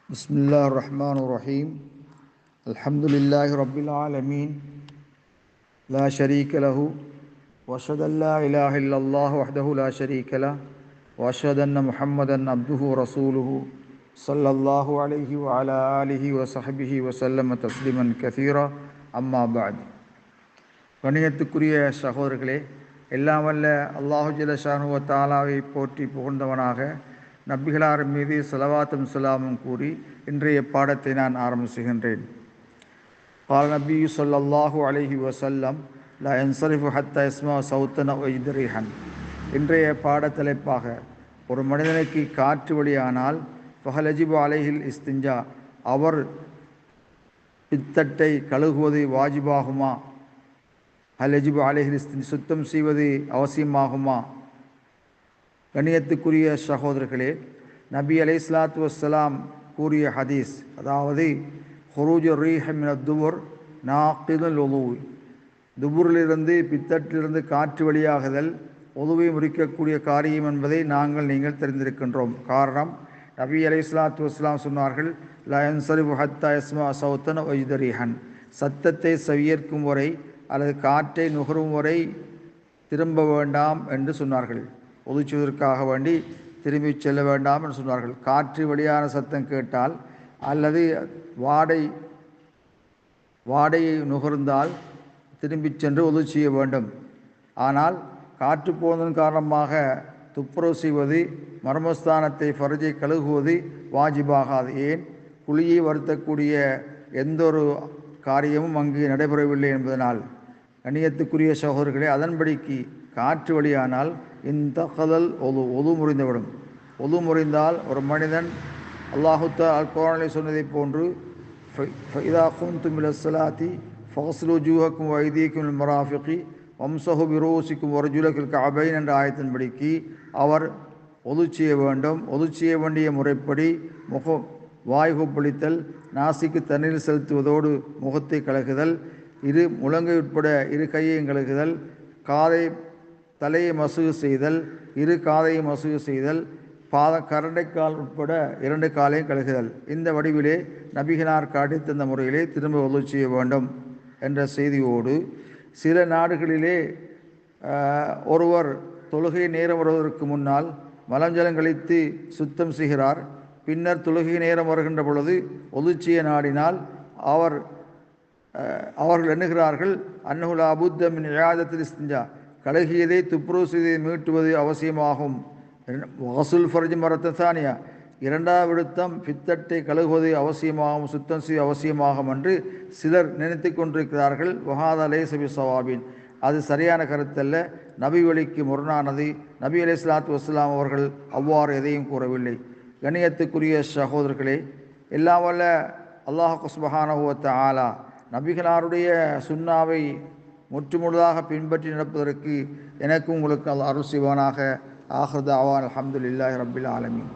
بسم الله الرحمن الرحيم الحمد لله رب العالمين لا شريك له وأشهد أن لا إله إلا الله وحده لا شريك له وأشهد أن محمدا عبده ورسوله صلى الله عليه وعلى آله وصحبه وسلم تسليما كثيرا أما بعد கணியத்துக்குரிய சகோதரர்களே, எல்லாம் வல்ல அல்லாஹு ஜல்ல ஷானு வ தஆலாவை போற்றி புகழ்ந்தவனாக நபிகளார் மீது ஸலவாத்தும் ஸலாமும் கூறி இன்றைய பாடத்தை நான் ஆரம்பிச்சுகின்றேன். قال நபி ஸல்லல்லாஹு அலைஹி வஸல்லம் லா யன்ஸரிஃபு ஹத்தா யஸ்மா சௌத்தன் அவ் யஜித ரீஹன். இன்றைய பாட தலைப்பாக, ஒரு மனிதனுக்கு காற்று வழியானால் ஃபஹல் யஜிபு அலைஹில் இஸ்திஞ்சா, அவர் பித்தட்டை கழுகுவது வாஜிபாகுமா, ஹல் யஜிபு அலைஹில் இஸ்திஞ்சா, சுத்தம் செய்வது அவசியமாகுமா? கண்ணியத்துக்குரிய சகோதரர்களே, நபி அலைஹிஸ்ஸலாத்து வஸ்ஸலாம் கூறிய ஹதீஸ், அதாவது ஹுரூஜு ரீஹ மினத் துபுர் நாகிதுல் உலூ, துபுரிலிருந்து பித்தட்டிலிருந்து காற்று வெளியாகுதல் உதுவை முறிக்கக்கூடிய காரியம் என்பதை நீங்கள் தெரிந்திருக்கின்றோம். காரணம், நபி அலைஹிஸ்ஸலாத்து வஸ்ஸலாம் சொன்னார்கள், லா யன்ஸரிஃபு ஹத்தா யஸ்மா சௌத்தன் வ யஜித ரீஹன், சத்தத்தை செவியேற்கும் வரை அல்லது காற்றை நுகரும் வரை திரும்ப வேண்டாம் என்று சொன்னார்கள். ஒதுச்சுவதற்காக வேண்டி திரும்பி செல்ல வேண்டாம் என்று சொன்னார்கள். காற்று வெளியான சத்தம் கேட்டால் அல்லது வாடையை நுகர்ந்தால் திரும்பி சென்று ஒது செய்ய வேண்டும். ஆனால் காற்று போனதன் காரணமாக துப்புரவு செய்வது, மர்மஸ்தானத்தை ஃபர்ஜை கழுகுவது வாஜிபாகாது. ஏன், குழியை வருத்தக்கூடிய எந்த ஒரு காரியமும் அங்கு நடைபெறவில்லை என்பதனால். கண்ணியத்துக்குரிய சகோதரர்களே, அதன்படிக்கு காற்று வழியானால் இந்த கதல் ஒது முறிந்துவிடும். ஒது முறிந்தால் ஒரு மனிதன் அல்லாஹு தஆலா குர்ஆனில் சொன்னதை போன்று ஃபஇதா குன்தும் இலஸ் ஸலாத்தி ஃபக்ஸிலு வஜூஹக்கும் வ ஐதீக்கும் இலல் மராஃபிகி வம்ஸஹு பிரூஸிக்கும் வர்ஜுலகுல் கஅபைன் என்ற ஆயத்தின்படிக்கு அவர் ஒது செய்ய வேண்டும். ஒது செய்ய வேண்டிய முறைப்படி வாய் கொப்பளித்தல், நாசிக்கு தண்ணீர் செலுத்துவதோடு முகத்தை கழுகுதல், இரு முழங்கை உட்பட இரு கையையும் கழுகுதல், தலையை மசுகு செய்தல், இரு காதையும் மசுகு செய்தல், கரண்டைக்கால் உட்பட இரண்டு காலையும் கழுகுதல். இந்த வடிவிலே நபிகளார் காட்டி தந்த முறையிலே திரும்ப ஒது செய்ய வேண்டும் என்ற செய்தியோடு, சில நாடுகளிலே ஒருவர் தொழுகை நேரம் வருவதற்கு முன்னால் மலஞ்சலம் கழித்து சுத்தம் செய்கிறார். பின்னர் தொழுகை நேரம் வருகின்ற பொழுது ஒது செய்ய நாடினால் அவர்கள் எண்ணுகிறார்கள், அன்னஹு லா புத்த மின் இஆதத்தில் இஸ்திஞ்சா, கழுகியதை துப்புரவு செய்ததை மீட்டுவது அவசியமாகும். வஸுல் ஃபர்ஜ் மரத்தன் தானியா, இரண்டாவது விடுத்தம் பித்தட்டை கழுகுவது அவசியமாகும், சுத்தம் செய்ய அவசியமாகும் என்று சிலர் நினைத்து கொண்டிருக்கிறார்கள். வஹாதா லைஸ பிஸவாபின், அது சரியான கருத்தல்ல, நபி வழிக்கு முரணானது. நபி அலைஹிஸ்ஸலாத்து வஸ்ஸலாம் அவர்கள் அவ்வாறு எதையும் கூறவில்லை. கண்ணியத்துக்குரிய சகோதரர்களே, எல்லாம் வல்ல அல்லாஹ் சுப்ஹானஹு வ தஆலா நபிகளாருடைய சுன்னாவை முற்றுமுழுதாக பின்பற்றி நடப்பதற்கு எனக்கு உங்களுக்கு அருள் செய்வானாக. ஆகிர் தஅவானா அல்ஹம்துலில்லாஹி ரப்பில் ஆலமீன்.